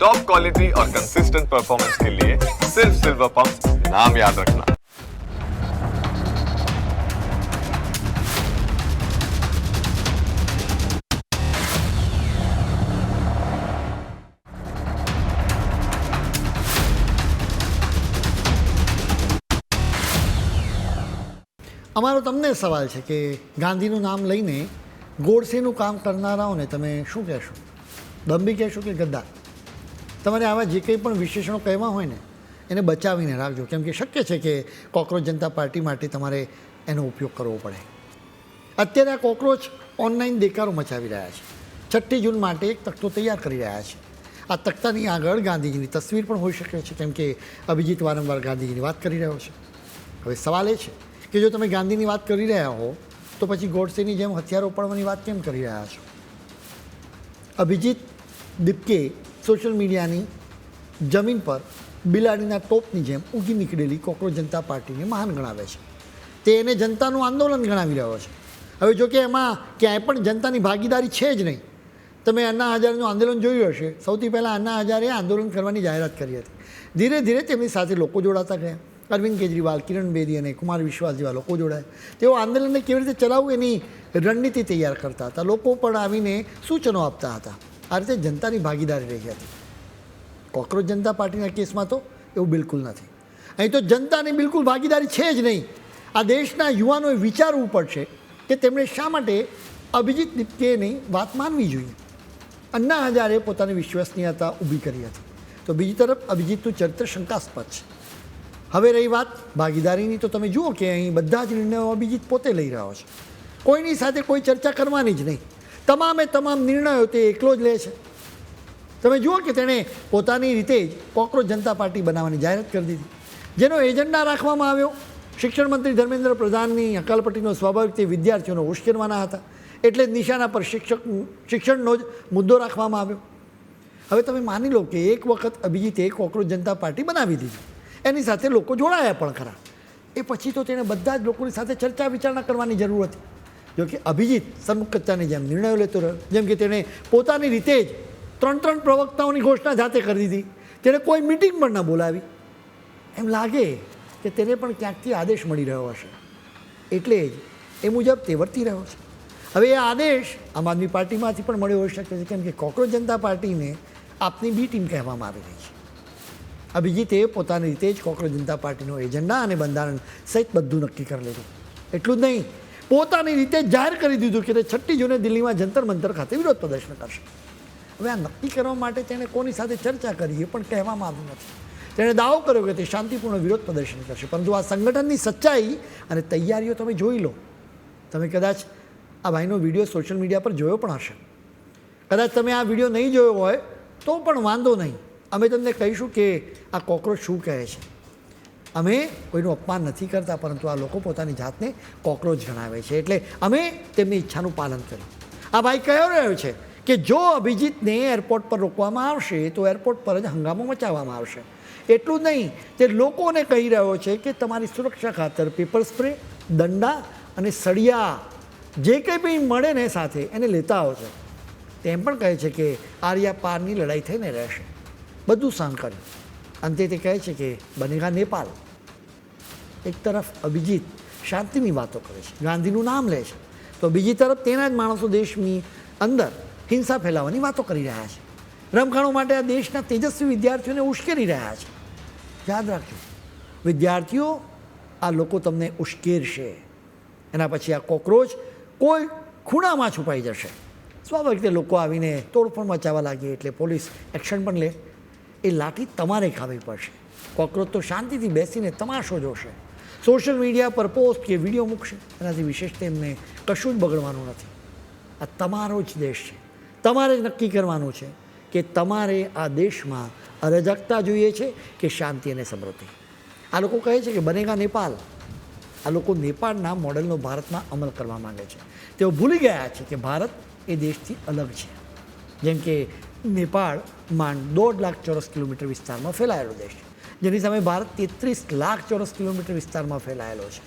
Top quality और consistent performance के लिए सिर्फ सिल्वर पंप नाम याद रखना। અમારો તમને સવાલ છે કે ગાંધીનું નામ લઈને ગોડસેનું કામ કરનારાઓને તમે શું કહેશો? દંભી કહેશો કે ગદ્દાર? તમારે આવા જે કંઈ પણ વિશેષણો કહેવા હોય ને એને બચાવીને રાખજો, કેમ કે શક્ય છે કે કોકરોચ જનતા પાર્ટી માટે તમારે એનો ઉપયોગ કરવો પડે. અત્યારે આ કોકરોચ ઓનલાઈન દેકારો મચાવી રહ્યા છે. 6 જૂન માટે એક તખ્તો તૈયાર કરી રહ્યા છે. આ તખ્તાની આગળ ગાંધીજીની તસવીર પણ હોઈ શકે છે, કેમ કે અભિજીત વારંવાર ગાંધીજીની વાત કરી રહ્યો છે. હવે સવાલ એ છે કે જો તમે ગાંધીની વાત કરી રહ્યા હો તો પછી ગોડસેની જેમ હથિયારો ઉપાડવાની વાત કેમ કરી રહ્યા છો? અભિજીત દીપકે સોશિયલ મીડિયાની જમીન પર બિલાડીના ટોપની જેમ ઊગી નીકળેલી કોકરોચ જનતા પાર્ટીને મહાન ગણાવે છે. તે એને જનતાનું આંદોલન ગણાવી રહ્યો છે. હવે જો કે એમાં ક્યાંય પણ જનતાની ભાગીદારી છે જ નહીં. તમે અન્ના હજારેનું આંદોલન જોયું હશે. સૌથી પહેલાં અન્ના હજારે આંદોલન કરવાની જાહેરાત કરી હતી. ધીરે ધીરે તેમની સાથે લોકો જોડાતા ગયા. અરવિંદ કેજરીવાલ, કિરણ બેદી અને કુમાર વિશ્વાસ જેવા લોકો જોડાયા. તેઓ આંદોલનને કેવી રીતે ચલાવવું એની રણનીતિ તૈયાર કરતા હતા. લોકો પણ આવીને સૂચનો આપતા હતા. આ રીતે જનતાની ભાગીદારી રહી હતી. કોકરોચ જનતા પાર્ટીના કેસમાં તો એવું બિલકુલ નથી. અહીં તો જનતાની બિલકુલ ભાગીદારી છે જ નહીં. આ દેશના યુવાનોએ વિચારવું પડશે કે તેમણે શા માટે અભિજીત દીપકેની વાત માનવી જોઈએ. અન્ના હજારે પોતાની વિશ્વસનીયતા ઊભી કરી હતી, તો બીજી તરફ અભિજીતનું ચરિત્ર શંકાસ્પદ છે. હવે રહી વાત ભાગીદારીની, તો તમે જુઓ કે અહીં બધા જ નિર્ણયો અભિજીત પોતે લઈ રહ્યો છે. કોઈની સાથે કોઈ ચર્ચા કરવાની જ નહીં. તમામ નિર્ણયો તે એકલો જ લે છે. તમે જુઓ કે તેણે પોતાની રીતે જ કોકરોચ જનતા પાર્ટી બનાવવાની જાહેરાત કરી દીધી, જેનો એજન્ડા રાખવામાં આવ્યો શિક્ષણ મંત્રી ધર્મેન્દ્ર પ્રધાનની હકાલપટ્ટીનો સ્વાભાવિક તે વિદ્યાર્થીઓનો ઉશ્કેરવાના હતા, એટલે જ નિશાના પર શિક્ષણનો જ મુદ્દો રાખવામાં આવ્યો. હવે તમે માની લો કે એક વખત અભિજીતે કોકરોચ જનતા પાર્ટી બનાવી દીધી, એની સાથે લોકો જોડાયા પણ ખરા. એ પછી તો તેણે બધા જ લોકોની સાથે ચર્ચા વિચારણા કરવાની જરૂર હતી. જો કે અભિજીત સન્મુખતાની જેમ નિર્ણયો લેતો રહ્યો. જેમ કે તેણે પોતાની રીતે જ 3 પ્રવક્તાઓની ઘોષણા જાતે કરી દીધી. તેણે કોઈ મિટિંગ પણ ન બોલાવી. એમ લાગે કે તેને પણ ક્યાંકથી આદેશ મળી રહ્યો હશે, એટલે જ એ મુજબ તે વર્તી રહ્યો છે. હવે એ આદેશ આમ આદમી પાર્ટીમાંથી પણ મળ્યો હોઈ શકે છે, કેમ કે કોકરોચ જનતા પાર્ટીને આપની બી ટીમ કહેવામાં આવી રહી છે. અભિજીતે પોતાની રીતે જ કોકરોચ જનતા પાર્ટીનો એજન્ડા અને બંધારણ સહિત બધું નક્કી કરી લીધું. એટલું જ નહીં, પોતાની રીતે જાહેર કરી દીધું કે તે 6 જૂને દિલ્હીમાં જંતર મંતર ખાતે વિરોધ પ્રદર્શન કરશે. હવે આ નક્કી કરવા માટે તેણે કોની સાથે ચર્ચા કરી એ પણ કહેવામાં આવ્યું નથી. તેણે દાવો કર્યો કે તે શાંતિપૂર્ણ વિરોધ પ્રદર્શન કરશે, પરંતુ આ સંગઠનની સચ્ચાઈ અને તૈયારીઓ તમે જોઈ લો. તમે કદાચ આ ભાઈનો વિડીયો સોશિયલ મીડિયા પર જોયો પણ હશે. કદાચ તમે આ વિડીયો નહીં જોયો હોય તો પણ વાંધો નહીં, અમે તમને કહીશું કે આ કોકરોચ શું કહે છે. અમે કોઈનું અપમાન નથી કરતા, પરંતુ આ લોકો પોતાની જાતને કોકરોચ ગણાવે છે, એટલે અમે તેમની ઈચ્છાનું પાલન કર્યું. આ ભાઈ કહી રહ્યો છે કે જો અભિજીતને એરપોર્ટ પર રોકવામાં આવશે તો એરપોર્ટ પર જ હંગામો મચાવવામાં આવશે. એટલું જ નહીં, તે લોકોને કહી રહ્યો છે કે તમારી સુરક્ષા ખાતર પેપર સ્પ્રે, દંડા અને સળિયા જે કંઈ બી મળે ને સાથે એને લેતા આવજો. તેમ પણ કહે છે કે આર્યા પારની લડાઈ થઈને રહેશે. બધું સહન કર્યું. અંતે તે કહે છે કે બનેગા નેપાલ. એક તરફ અભિજીત શાંતિની વાતો કરે છે, ગાંધીનું નામ લે છે, તો બીજી તરફ તેના જ માણસો દેશની અંદર હિંસા ફેલાવવાની વાતો કરી રહ્યા છે. રમખાણો માટે આ દેશના તેજસ્વી વિદ્યાર્થીઓને ઉશ્કેરી રહ્યા છે. યાદ રાખજો, વિદ્યાર્થીઓ, આ લોકો તમને ઉશ્કેરશે. એના પછી આ કોકરોચ કોઈ ખૂણામાં છુપાઈ જશે. સ્વાભાવિક રીતે લોકો આવીને તોડફોડ મચાવવા લાગે એટલે પોલીસ એક્શન પણ લે. એ લાઠી તમારે ખાવી પડશે. કોકરોચ તો શાંતિથી બેસીને તમાશો જોશે, સોશિયલ મીડિયા પર પોસ્ટ કે વિડીયો મૂકશે. એનાથી વિશેષ તેમને કશું જ બગડવાનું નથી. આ તમારો જ દેશ છે. તમારે જ નક્કી કરવાનું છે કે તમારે આ દેશમાં અરાજકતા જોઈએ છે કે શાંતિ અને સમૃદ્ધિ. આ લોકો કહે છે કે બનેગા નેપાલ. આ લોકો નેપાળના મોડેલનો ભારતમાં અમલ કરવા માંગે છે. તેઓ ભૂલી ગયા છે કે ભારત એ દેશથી અલગ છે. જેમ કે નેપાળ માંડ 1.5 લાખ ચોરસ કિલોમીટર વિસ્તારમાં ફેલાયેલો દેશ છે, જેની સામે ભારત 33 લાખ ચોરસ કિલોમીટર વિસ્તારમાં ફેલાયેલો છે.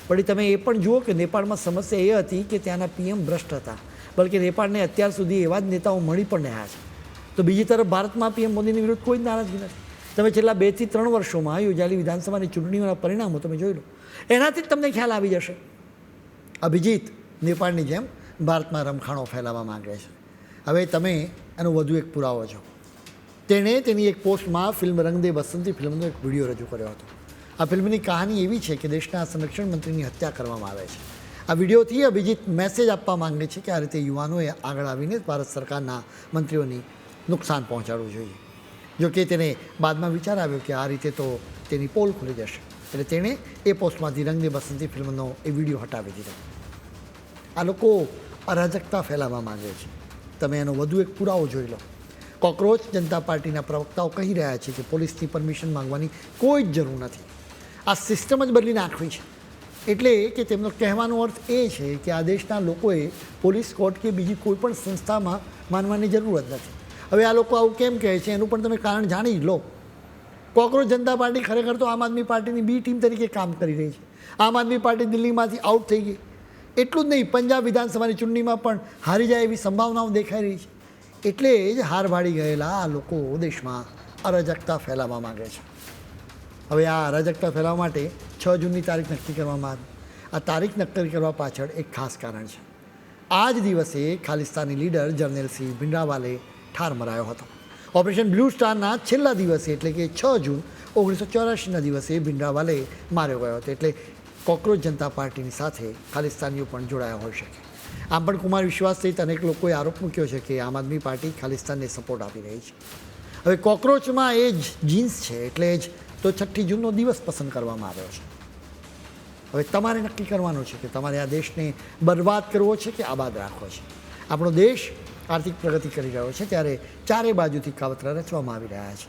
વળી તમે એ પણ જુઓ કે નેપાળમાં સમસ્યા એ હતી કે ત્યાંના પીએમ ભ્રષ્ટ હતા, બલકે નેપાળને અત્યાર સુધી એવા જ નેતાઓ મળી પણ રહ્યા છે તો બીજી તરફ ભારતમાં પીએમ મોદીની વિરુદ્ધ કોઈ જ નારાજગી નથી. તમે છેલ્લા 2 થી 3 વર્ષોમાં યોજાયેલી વિધાનસભાની ચૂંટણીઓના પરિણામો તમે જોઈ લો, એનાથી જ તમને ખ્યાલ આવી જશે. અભિજીત નેપાળની જેમ ભારતમાં રમખાણો ફેલાવવા માંગે છે. હવે તમે એનો વધુ એક પુરાવો છો. તેણે તેની એક પોસ્ટમાં ફિલ્મ રંગ દે બસંતી ફિલ્મનો એક વિડીયો રજૂ કર્યો હતો. આ ફિલ્મની કહાની એવી છે કે દેશના સંરક્ષણ મંત્રીની હત્યા કરવામાં આવે છે. આ વિડીયોથી અભિજીત મેસેજ આપવા માંગે છે કે આ રીતે યુવાનોએ આગળ આવીને ભારત સરકારના મંત્રીઓની નુકસાન પહોંચાડવું જોઈએ. જોકે તેને બાદમાં વિચાર આવ્યો કે આ રીતે તો તેની પોલ ખુલી જશે, એટલે તેણે એ પોસ્ટમાંથી રંગ દે બસંતી ફિલ્મનો એ વિડીયો હટાવી દીધો. આ લોકો અરાજકતા ફેલાવવા માંગે છે. તમે એનો વધુ એક પુરાવો જોઈ લો. કોકરોચ જનતા પાર્ટીના પ્રવક્તાઓ કહી રહ્યા છે કે પોલીસની પરમિશન માંગવાની કોઈ જ જરૂર નથી. આ સિસ્ટમ જ બદલી નાખવી છે. એટલે કે તેમનો કહેવાનો અર્થ એ છે કે આ દેશના લોકોએ પોલીસ, કોર્ટ કે બીજી કોઈ પણ સંસ્થામાં માનવાની જરૂર જ નથી. હવે આ લોકો આવું કેમ કહે છે એનું પણ તમે કારણ જાણી લો. કોકરોચ જનતા પાર્ટી ખરેખર તો આમ આદમી પાર્ટીની બી ટીમ તરીકે કામ કરી રહી છે. આમ આદમી પાર્ટી દિલ્હીમાંથી આઉટ થઈ ગઈ. એટલું જ નહીં, પંજાબ વિધાનસભાની ચૂંટણીમાં પણ હારી જાય એવી સંભાવનાઓ દેખાઈ રહી છે. એટલે જ હાર ભાડી ગયેલા આ લોકો દેશમાં અરાજકતા ફેલાવવા માગે છે. હવે આ અરાજકતા ફેલાવવા માટે 6 જૂનની તારીખ નક્કી કરવામાં આવી. આ તારીખ નક્કી કરવા પાછળ એક ખાસ કારણ છે. આ જ દિવસે ખાલિસ્તાની લીડર જર્નલ સિંહ ભિંડરાવાલે ઠાર મરાયો હતો. ઓપરેશન બ્લુ સ્ટારના છેલ્લા દિવસે એટલે કે 6 જૂન 1984ના દિવસે ભિંડરાવાલે માર્યો ગયો હતો. એટલે કોકરોચ જનતા પાર્ટીની સાથે ખાલિસ્તાનીઓ પણ જોડાયા હોઈ શકે. આમ પણ કુમાર વિશ્વાસ સહિત અનેક લોકોએ આરોપ મૂક્યો છે કે આમ આદમી પાર્ટી ખાલિસ્તાનને સપોર્ટ આપી રહી છે. હવે કોકરોચમાં એ જ જીન્સ છે, એટલે જ તો 6 જૂનનો દિવસ પસંદ કરવામાં આવ્યો છે. હવે તમારે નક્કી કરવાનું છે કે તમારે આ દેશને બરબાદ કરવો છે કે આબાદ રાખવો છે. આપણો દેશ આર્થિક પ્રગતિ કરી રહ્યો છે, ત્યારે ચારે બાજુથી કાવતરા રચવામાં આવી રહ્યા છે.